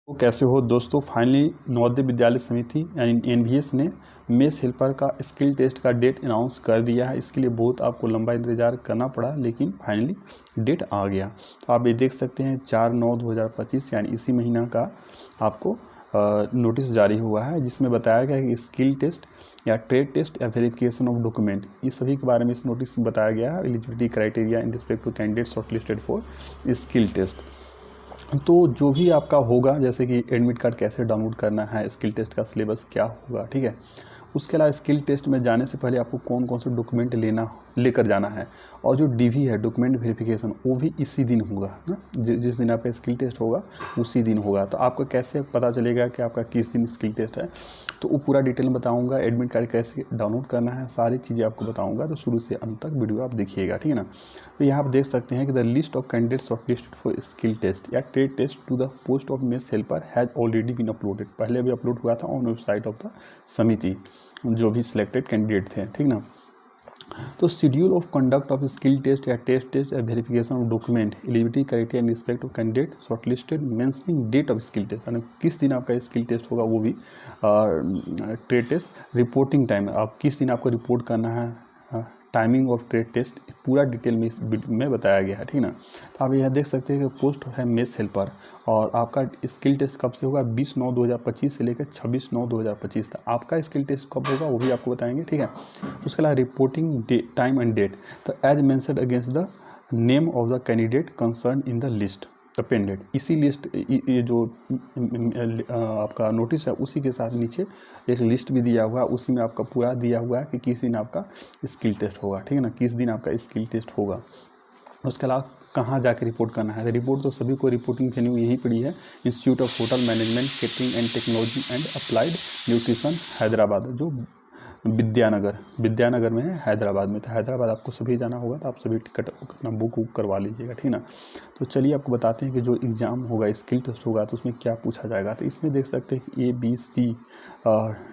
तो कैसे हो दोस्तों। फाइनली नवोदय विद्यालय समिति यानी एनवीएस ने मेस हेल्पर का स्किल टेस्ट का डेट अनाउंस कर दिया है। इसके लिए बहुत आपको लंबा इंतज़ार करना पड़ा, लेकिन फाइनली डेट आ गया। तो आप ये देख सकते हैं 4/9/2025 यानी इसी महीना का आपको नोटिस जारी हुआ है, जिसमें बताया गया है कि स्किल टेस्ट या ट्रेड टेस्ट या वेरिफिकेशन ऑफ डॉक्यूमेंट, इस सभी के बारे में इस नोटिस में बताया गया है। Eligibility criteria in respect to candidate shortlisted for skill test. तो जो भी आपका होगा, जैसे कि एडमिट कार्ड कैसे डाउनलोड करना है, स्किल टेस्ट का सिलेबस क्या होगा, ठीक है। उसके अलावा स्किल टेस्ट में जाने से पहले आपको कौन कौन से डॉक्यूमेंट लेकर जाना है, और जो डीवी है डॉक्यूमेंट वेरिफिकेशन, वो भी इसी दिन होगा ना। जिस दिन आपका स्किल टेस्ट होगा उसी दिन होगा। तो आपको कैसे पता चलेगा कि आपका किस दिन स्किल टेस्ट है, तो वो पूरा डिटेल में बताऊंगा। एडमिट कार्ड कैसे डाउनलोड करना है, सारी चीज़ें आपको बताऊंगा। तो शुरू से अंत तक वीडियो आप देखिएगा, ठीक है ना। तो यहाँ आप देख सकते हैं कि the list of candidates shortlisted for skill test या trade test to the post of mess helper has already been uploaded. पहले भी अपलोड हुआ था ऑन वेबसाइट ऑफ द समिति, जो भी सिलेक्टेड कैंडिडेट थे, ठीक ना। तो schedule of conduct of skill test या टेस्ट या verification of document, eligibility criteria in respect of candidate shortlisted, mentioning date of skill test, यानी किस दिन आपका स्किल टेस्ट होगा, वो भी ट्रेड टेस्ट, रिपोर्टिंग टाइम, आप किस दिन आपको रिपोर्ट करना है, टाइमिंग ऑफ ट्रेड टेस्ट, पूरा डिटेल में इस में बताया गया है, ठीक ना। तो आप यह देख सकते हैं कि पोस्ट है मेस हेल्पर, और आपका स्किल टेस्ट कब से होगा, 20/9/2025 से लेकर 26/9/2025 तक। आपका स्किल टेस्ट कब होगा वो भी आपको बताएंगे, ठीक है। उसके अलावा रिपोर्टिंग टाइम एंड डेट, तो as mentioned against the name of the candidate concern in the list appended. इसी लिस्ट, ये जो आपका नोटिस है उसी के साथ नीचे एक लिस्ट भी दिया हुआ है, उसी में आपका पूरा दिया हुआ है कि किस दिन आपका स्किल टेस्ट होगा, ठीक है ना, किस दिन आपका स्किल टेस्ट होगा। उसके अलावा कहाँ जाके रिपोर्ट करना है, रिपोर्ट तो सभी को रिपोर्टिंग वेन्यू यहीं पड़ी है, institute of hotel management catering and technology and applied nutrition Hyderabad, जो विद्यानगर में है, हैदराबाद में। तो हैदराबाद आपको सभी जाना होगा, तो आप सभी टिकट अपना बुक करवा लीजिएगा, ठीक ना। तो चलिए आपको बताते हैं कि जो एग्ज़ाम होगा, स्किल टेस्ट होगा, तो उसमें क्या पूछा जाएगा। तो इसमें देख सकते हैं कि ABC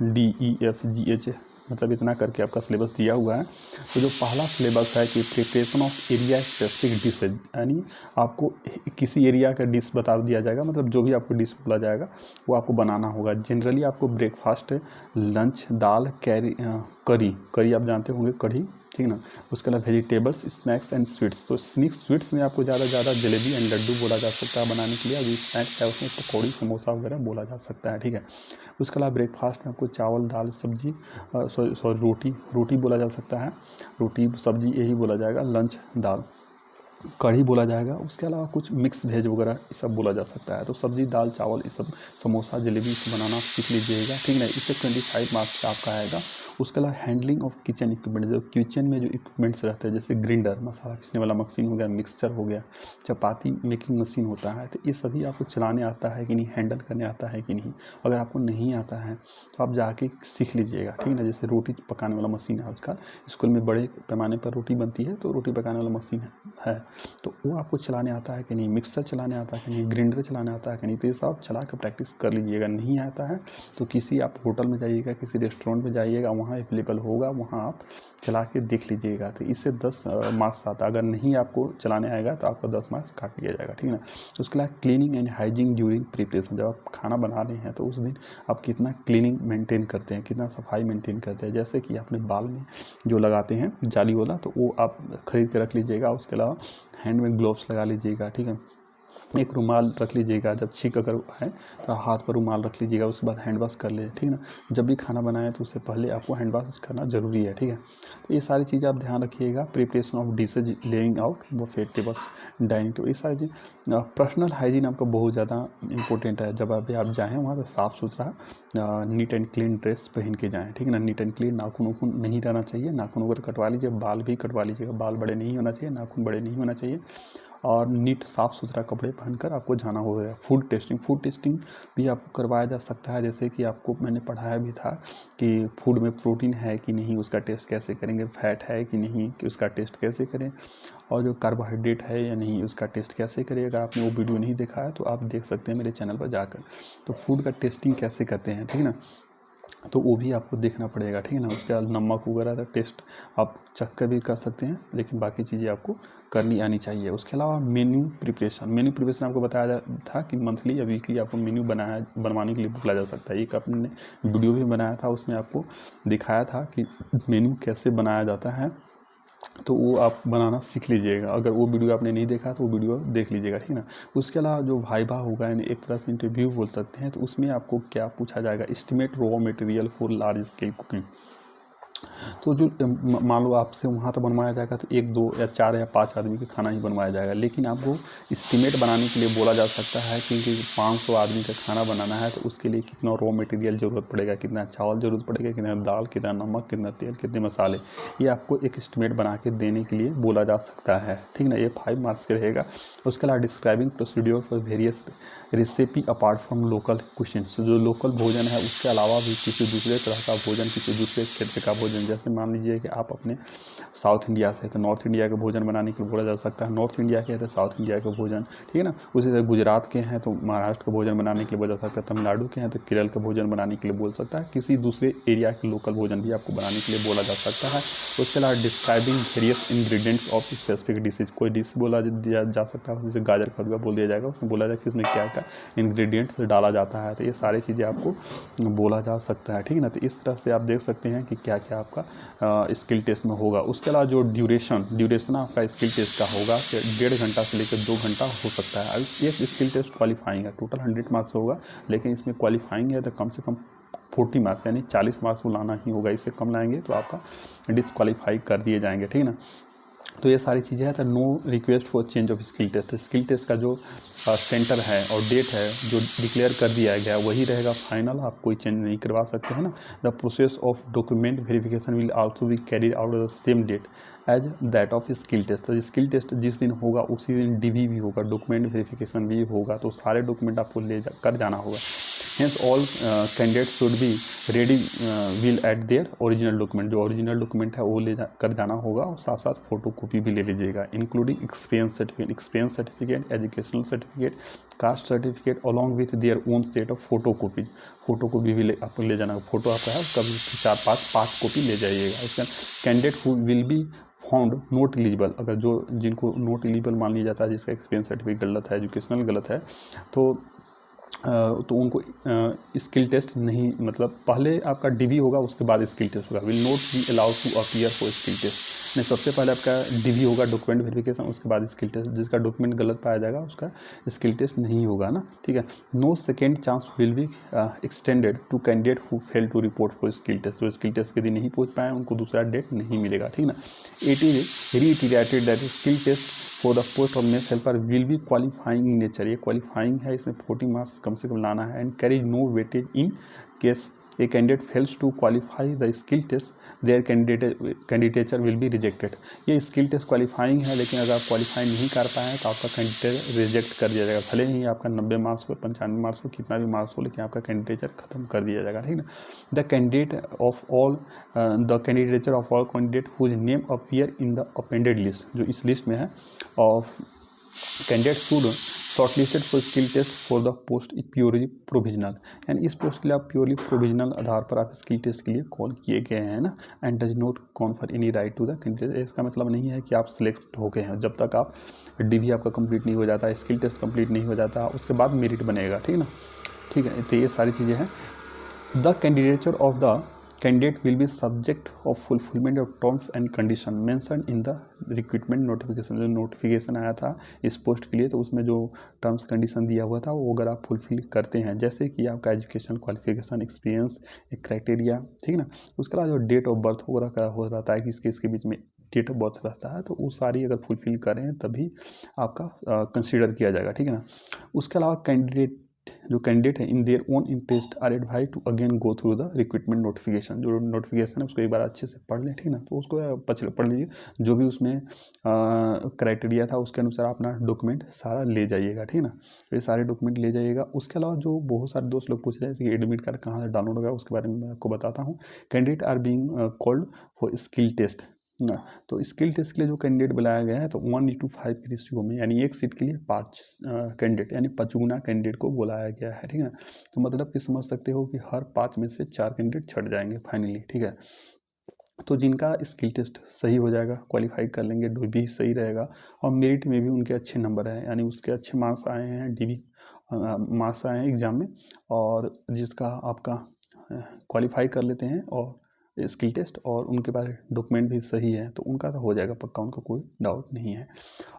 DEFGH, मतलब इतना करके आपका सिलेबस दिया हुआ है। तो जो पहला सिलेबस है कि preparation of area specific dishes, यानी आपको किसी एरिया का डिश बता दिया जाएगा, मतलब जो भी आपको डिश बोला जाएगा वो आपको बनाना होगा। जनरली आपको ब्रेकफास्ट, लंच, दाल, करी आप जानते होंगे, कढ़ी, ठीक ना। उसके अलावा वेजिटेबल्स, स्नैक्स एंड स्वीट्स, तो स्वीट्स में आपको ज़्यादा से ज़्यादा जलेबी एंड लड्डू बोला जा सकता है बनाने के लिए। अभी स्नैक्स है उसमें पकौड़ी, समोसा वगैरह बोला जा सकता है, ठीक है। उसके अलावा ब्रेकफास्ट में आपको चावल, दाल, सब्जी, रोटी बोला जा सकता है, रोटी सब्जी यही बोला जाएगा। लंच दाल, कढ़ी बोला जाएगा। उसके अलावा कुछ मिक्स वेज वगैरह ये सब बोला जा सकता है। तो सब्जी, दाल, चावल, ये सब, समोसा, जलेबी बनाना सीख लीजिएगा, ठीक है। इससे 25 मार्क्स का आपका आएगा। उसके अलावा हैंडलिंग ऑफ किचन इक्विपमेंट, जो किचन में जो इक्विपमेंट्स रहते हैं, जैसे ग्राइंडर, मसाला पीसने वाला मशीन हो गया, मिक्सचर हो गया, चपाती मेकिंग मशीन होता है, तो ये सभी आपको चलाने आता है कि नहीं, हैंडल करने आता है कि नहीं। अगर आपको नहीं आता है तो आप जाके सीख लीजिएगा, ठीक है ना। जैसे रोटी पकाने वाला मशीन है, आजकल स्कूल में बड़े पैमाने पर रोटी बनती है, तो रोटी पकाने वाला मशीन है, तो वो आपको चलाने आता है कि नहीं, मिक्सर चलाने आता है कि नहीं, ग्राइंडर चलाने आता है कि नहीं। तो ये सब चला कर प्रैक्टिस कर लीजिएगा। नहीं आता है तो किसी आप होटल में जाइएगा, किसी रेस्टोरेंट में जाइएगा, वहाँ अवेलेबल होगा, वहाँ आप चला के देख लीजिएगा। तो इससे 10 मार्क्स आता है। अगर नहीं आपको चलाने आएगा तो आपका 10 मार्क्स काट लिया जाएगा, ठीक है ना। उसके अलावा cleaning and hygiene during preparation, जब आप खाना बना रहे हैं तो उस दिन आप कितना क्लीनिंग मेंटेन करते हैं, कितना सफाई मेंटेन करते हैं। जैसे कि अपने बाल में जो लगाते हैं जाली वाला, तो वो आप खरीद के रख लीजिएगा। उसके अलावा हैंड में ग्लोव्स लगा लीजिएगा, ठीक है। एक रुमाल रख लीजिएगा, जब छींक अगर है तो हाथ पर रुमाल रख लीजिएगा। उसके बाद हैंड वॉश कर ले, ठीक है ना। जब भी खाना बनाए तो उससे पहले आपको हैंड वॉश करना ज़रूरी है, ठीक है। तो ये सारी चीज़ें आप ध्यान रखिएगा। Preparation of dishes, laying out Buffett tables, dining table, ये सारी चीज़। पर्सनल हाइजीन आपका बहुत ज़्यादा इंपॉर्टेंट है। जब अभी आप जाएँ वहाँ तो साफ़ सुथरा नीट एंड क्लीन ड्रेस पहन के जाएँ, ठीक है ना। नीट एंड क्लीन, नाखून उखून नहीं रहना चाहिए, नाखून वगैरह कटवा लीजिए, बाल भी कटवा लीजिएगा, बाल बड़े नहीं होना चाहिए, नाखून बड़े नहीं होना चाहिए, और नीट साफ़ सुथरा कपड़े पहनकर आपको जाना होगा। फूड टेस्टिंग भी आपको करवाया जा सकता है। जैसे कि आपको मैंने पढ़ाया भी था कि फूड में प्रोटीन है कि नहीं, उसका टेस्ट कैसे करेंगे, फैट है कि नहीं, कि उसका टेस्ट कैसे करें, और जो कार्बोहाइड्रेट है या नहीं, उसका टेस्ट कैसे करें। अगर आपने वो वीडियो नहीं देखा है तो आप देख सकते हैं मेरे चैनल पर जाकर। तो फूड का टेस्टिंग कैसे करते हैं, ठीक है ना। तो वो भी आपको देखना पड़ेगा, ठीक है ना। उसके बाद नमक वगैरह का टेस्ट आप चख कर भी कर सकते हैं, लेकिन बाकी चीज़ें आपको करनी आनी चाहिए। उसके अलावा मेन्यू प्रिपरेशन आपको बताया था कि मंथली या वीकली आपको मेन्यू बनवाने के लिए बोला जा सकता है। एक आपने वीडियो भी बनाया था, उसमें आपको दिखाया था कि मेन्यू कैसे बनाया जाता है, तो वो आप बनाना सीख लीजिएगा। अगर वो वीडियो आपने नहीं देखा तो वो वीडियो देख लीजिएगा, ठीक है ना। उसके अलावा जो वाइवा होगा, यानी एक तरह से इंटरव्यू बोल सकते हैं, तो उसमें आपको क्या पूछा जाएगा, estimate raw material for large scale cooking. तो जो मान लो आपसे वहाँ तो बनवाया जाएगा तो 1, 2 या 4 या 5 आदमी का खाना ही बनवाया जाएगा, लेकिन आपको एस्टिमेट बनाने के लिए बोला जा सकता है, क्योंकि 500 आदमी का खाना बनाना है तो उसके लिए कितना रॉ मटेरियल ज़रूरत पड़ेगा, कितना चावल ज़रूरत पड़ेगा, कितना दाल, कितना नमक, कितना तेल, कितने मसाले, ये आपको एक एस्टिमेट बना के देने के लिए बोला जा सकता है, ठीक ना। ये 5 मार्क्स का रहेगा। उसके अलावा describing procedure for various recipe apart from local question, जो लोकल भोजन है उसके अलावा भी किसी दूसरे तरह का भोजन, किसी दूसरे क्षेत्र का भोजन, जैसे मान लीजिए कि आप अपने साउथ इंडिया से, तो नॉर्थ इंडिया का भोजन बनाने के लिए बोला जा सकता है। नॉर्थ इंडिया के हैं तो साउथ इंडिया का भोजन, ठीक है ना। उसी तरह गुजरात के हैं तो महाराष्ट्र का भोजन बनाने के लिए बोला जा सकता है। तमिलनाडु के हैं तो केरल का भोजन बनाने के लिए बोल सकता है। किसी दूसरे एरिया के लोकल भोजन भी आपको बनाने के लिए बोला जा सकता है। उसके अलावा describing various ingredients of specific dishes, कोई डिश बोला दिया जा सकता है, जैसे गाजर का हलवा बोल दिया जाएगा, उसमें बोला जाए कि इसमें क्या क्या इंग्रेडिएंट्स डाला जाता है, तो ये सारी चीज़ें आपको बोला जा सकता है, ठीक है ना। तो इस तरह से आप देख सकते हैं कि क्या क्या आपका स्किल टेस्ट में होगा। उसके अलावा जो ड्यूरेशन आपका स्किल टेस्ट का होगा कि 1.5 घंटा से लेकर 2 घंटा हो सकता है। अब एक स्किल टेस्ट क्वालिफाइंग है, टोटल 100 मार्क्स होगा, लेकिन इसमें क्वालिफाइंग है तो कम से कम 40 मार्क्स यानी 40 मार्क्स को लाना ही होगा। इससे कम लाएंगे तो आपका डिसक्वालीफाई कर दिए जाएंगे, ठीक है ना। तो ये सारी चीज़ें हैं। तो no request for change of skill test, skill test का जो सेंटर है और डेट है जो डिक्लेयर कर दिया गया वही रहेगा फाइनल, आप कोई चेंज नहीं करवा सकते हैं ना। The process of document verification will also be carried out the same date as that of skill test. तो स्किल टेस्ट जिस दिन होगा उसी दिन डीवी भी होगा, डॉक्यूमेंट वेरिफिकेशन भी होगा, तो सारे डॉक्यूमेंट आपको कर जाना होगा। Hence all candidates should be ready will add their original document, जो ओरिजिनल डॉक्यूमेंट है वो कर जाना होगा, और साथ साथ फोटो कॉपी भी ले लीजिएगा, including experience certificate, educational certificate, caste certificate along with their own set of photo copy भी आपको ले जाना। फोटो आपका है उसका भी 4-5 कॉपी ले जाइएगा। उसके candidate who will be found not eligible, अगर जो जिनको नॉट एलिजिबल मान लिया जाता है, जिसका एक्सपीरियंस सर्टिफिकेट गलत है, एजुकेशनल गलत है, तो उनको स्किल टेस्ट नहीं, मतलब पहले आपका डीवी होगा उसके बाद स्किल टेस्ट होगा। Will not be allowed to appear for skill test, नहीं, सबसे पहले आपका डीवी होगा, डॉक्यूमेंट वेरिफिकेशन, उसके बाद स्किल टेस्ट। जिसका डॉक्यूमेंट गलत पाया जाएगा उसका स्किल टेस्ट नहीं होगा ना, ठीक है। No second chance will be extended to candidate who fail to report for skill test, जो स्किल टेस्ट के दिन नहीं पहुँच पाए उनको दूसरा डेट नहीं मिलेगा, ठीक है ना। It is reiterated that skill test for the post of mess helper will be qualifying in nature, ये क्वालिफाइंग है, इसमें 40 मार्क्स कम से कम लाना है। And carries no weightage in case a candidate fails to qualify the skill test their candidature will be rejected. ये skill test qualifying है, लेकिन अगर आप क्वालिफाई नहीं कर पाए तो आपका कैंडिडेट रिजेक्ट कर दिया जाएगा, भले ही आपका 90 मार्क्स हो, 95 मार्क्स हो, कितना भी मार्क्स हो, लेकिन आपका कैंडिडेचर खत्म कर दिया जाएगा, ठीक है ना। The candidature of all candidate whose name appear in the appended list, जो इस लिस्ट में है, of candidate should shortlisted for skill test for the post purely provisional, यानी इस पोस्ट के लिए आप प्योरली प्रोविजनल आधार पर आप स्किल टेस्ट के लिए कॉल किए गए हैं ना। And does not confer any right to the candidate, इसका मतलब नहीं है कि आप सिलेक्ट हो गए हैं, जब तक आप डीवी आपका कंप्लीट नहीं हो जाता, स्किल टेस्ट कंप्लीट नहीं हो जाता, उसके बाद मेरिट बनेगा, ठीक है ना, ठीक है। तो ये सारी चीज़ें हैं। The candidature of the candidate will be subject of fulfilment of terms and condition mention in the recruitment notification, जो नोटिफिकेशन आया था इस पोस्ट के लिए, तो उसमें जो टर्म्स कंडीशन दिया हुआ था वो अगर आप फुलफिल करते हैं, जैसे कि आपका एजुकेशन क्वालिफिकेशन, एक्सपीरियंस, एक क्राइटेरिया, ठीक है ना। उसके अलावा जो डेट ऑफ बर्थ वगैरह हो रहता है कि इसके बीच में डेट ऑफ बर्थ रहता है, तो वो सारी अगर फुलफिल करें तभी आपका कंसिडर किया जाएगा, ठीक है ना। उसके अलावा कैंडिडेट है in their own interest are advise to again go through the recruitment notification, जो नोटिफिकेशन है उसको एक बार अच्छे से पढ़ लें, ठीक है ना। तो उसको पढ़ लीजिए, जो भी उसमें क्राइटेरिया था उसके अनुसार अपना डॉक्यूमेंट सारा ले जाइएगा, ठीक है ना। तो ये सारे डॉक्यूमेंट ले जाइएगा। उसके अलावा जो बहुत सारे दोस्त लोग पूछ रहे हैं कि एडमिट कार्ड कहाँ से डाउनलोड होगा, उसके बारे में मैं आपको बताता हूँ। Candidate are being called for skill test, ना। तो स्किल टेस्ट के लिए जो कैंडिडेट बुलाया गया है तो 1:5 की रेशियो में, यानी एक सीट के लिए 5 कैंडिडेट, यानी 5 गुना कैंडिडेट को बुलाया गया है, ठीक है। तो मतलब कि समझ सकते हो कि हर 5 में से 4 कैंडिडेट छट जाएंगे फाइनली, ठीक है। तो जिनका स्किल टेस्ट सही हो जाएगा, क्वालिफाई कर लेंगे, भी सही रहेगा और मेरिट में भी उनके अच्छे नंबर हैं, यानी उसके अच्छे मार्क्स आए हैं, DV मार्क्स आए हैं एग्ज़ाम में, और जिसका आपका क्वालिफाई कर लेते हैं और स्किल टेस्ट और उनके पास डॉक्यूमेंट भी सही है तो उनका तो हो जाएगा पक्का, उनका कोई डाउट नहीं है।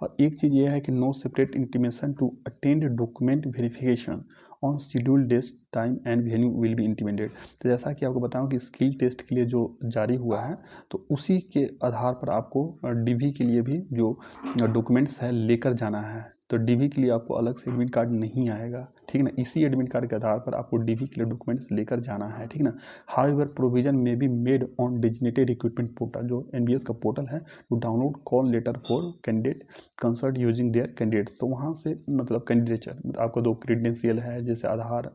और एक चीज़ ये है कि no separate intimation to attend document verification on schedule date time and venue will be intimated. तो जैसा कि आपको बताऊं कि स्किल टेस्ट के लिए जो जारी हुआ है तो उसी के आधार पर आपको DV के लिए भी जो डॉक्यूमेंट्स है लेकर जाना है। तो DV के लिए आपको अलग से एडमिट कार्ड नहीं आएगा, ठीक है ना। इसी एडमिट कार्ड के आधार पर आपको DV के लिए डॉक्यूमेंट्स लेकर जाना है, ठीक ना। However provision may be made on designated recruitment portal, जो NBS का पोर्टल है, to download call letter for candidate consult using their candidates. तो वहाँ से मतलब कैंडिडेचर आपका 2 क्रीडेंशियल है, जैसे आधार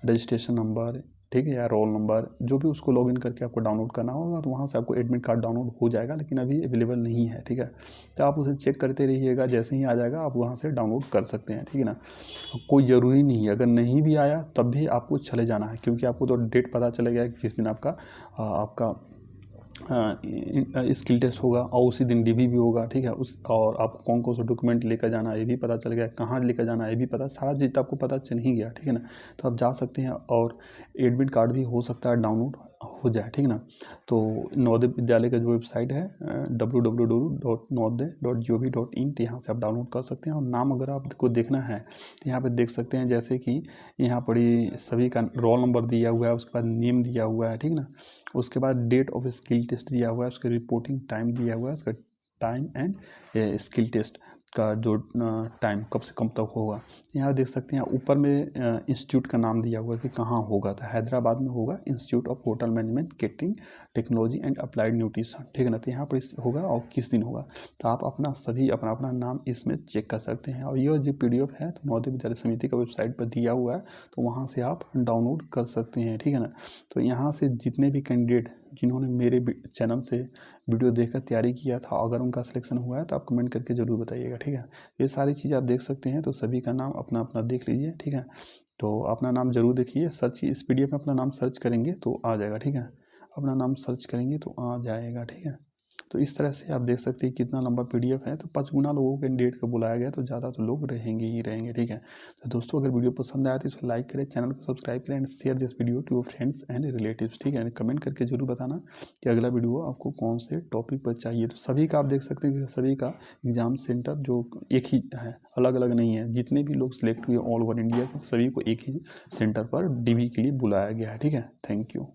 रजिस्ट्रेशन नंबर, ठीक है, या रोल नंबर, जो भी उसको लॉगिन करके आपको डाउनलोड करना होगा तो वहाँ से आपको एडमिट कार्ड डाउनलोड हो जाएगा, लेकिन अभी अवेलेबल नहीं है, ठीक है। तो आप उसे चेक करते रहिएगा, जैसे ही आ जाएगा आप वहाँ से डाउनलोड कर सकते हैं, ठीक है ना। कोई ज़रूरी नहीं है, अगर नहीं भी आया तब भी आपको चले जाना है, क्योंकि आपको तो डेट पता चलेगा कि किस दिन आपका स्किल टेस्ट होगा और उसी दिन DV भी होगा, ठीक है। और आपको कौन कौन सा डॉक्यूमेंट लेकर जाना है ये भी पता चल गया, कहाँ लेकर जाना है ये भी पता, सारा चीज़ आपको पता चल ही गया, ठीक है ना। तो आप जा सकते हैं और एडमिट कार्ड भी हो सकता है डाउनलोड हो जाए, ठीक ना। तो नवोदय विद्यालय का जो वेबसाइट है www.navodaya.gov.in, तो यहाँ से आप डाउनलोड कर सकते हैं। और नाम अगर आपको देखना है तो यहाँ पे देख सकते हैं, जैसे कि यहाँ पर सभी का रोल नंबर दिया हुआ है, उसके बाद नेम दिया हुआ है, ठीक ना। उसके बाद डेट ऑफ स्किल टेस्ट दिया हुआ है, उसका रिपोर्टिंग टाइम दिया हुआ है, उसका टाइम एंड स्किल टेस्ट का जो टाइम कब से कब तक होगा। यहाँ देख सकते हैं ऊपर में इंस्टीट्यूट का नाम दिया हुआ है कि कहाँ होगा, तो हैदराबाद में होगा, institute of hotel management catering technology and applied nutrition, ठीक है ना। तो यहाँ पर होगा और किस दिन होगा, तो आप अपना सभी अपना नाम इसमें चेक कर सकते हैं। और यह जो PDF है तो नवोदय विद्यालय समिति का वेबसाइट पर दिया हुआ है, तो वहाँ से आप डाउनलोड कर सकते हैं, ठीक है ना। तो यहाँ से जितने भी कैंडिडेट जिन्होंने मेरे चैनल से वीडियो देखकर तैयारी किया था, अगर उनका सिलेक्शन हुआ है तो आप कमेंट करके ज़रूर बताइएगा, ठीक है। ये सारी चीज़ आप देख सकते हैं, तो सभी का नाम अपना अपना देख लीजिए, ठीक है। तो अपना नाम ज़रूर देखिए, सर्च इस PDF में अपना नाम सर्च करेंगे तो आ जाएगा, ठीक है। अपना नाम सर्च करेंगे तो आ जाएगा, ठीक है। तो इस तरह से आप देख सकते हैं कितना लंबा PDF है। तो 5 गुना लोगों को कैंडिडेट को बुलाया गया, तो ज़्यादा तो लोग रहेंगे ही रहेंगे, ठीक है। तो दोस्तों अगर वीडियो पसंद आया तो इसे लाइक करें, चैनल को सब्सक्राइब करें and share this video to your friends and relatives, ठीक है। कमेंट करके जरूर बताना कि अगला वीडियो आपको कौन से टॉपिक पर चाहिए। तो सभी का आप देख सकते हैं कि सभी का एग्ज़ाम सेंटर जो एक ही है, अलग अलग नहीं है। जितने भी लोग सिलेक्ट हुए ऑल ओवर इंडिया से, सभी को एक ही सेंटर पर DV के लिए बुलाया गया है, ठीक है। Thank you.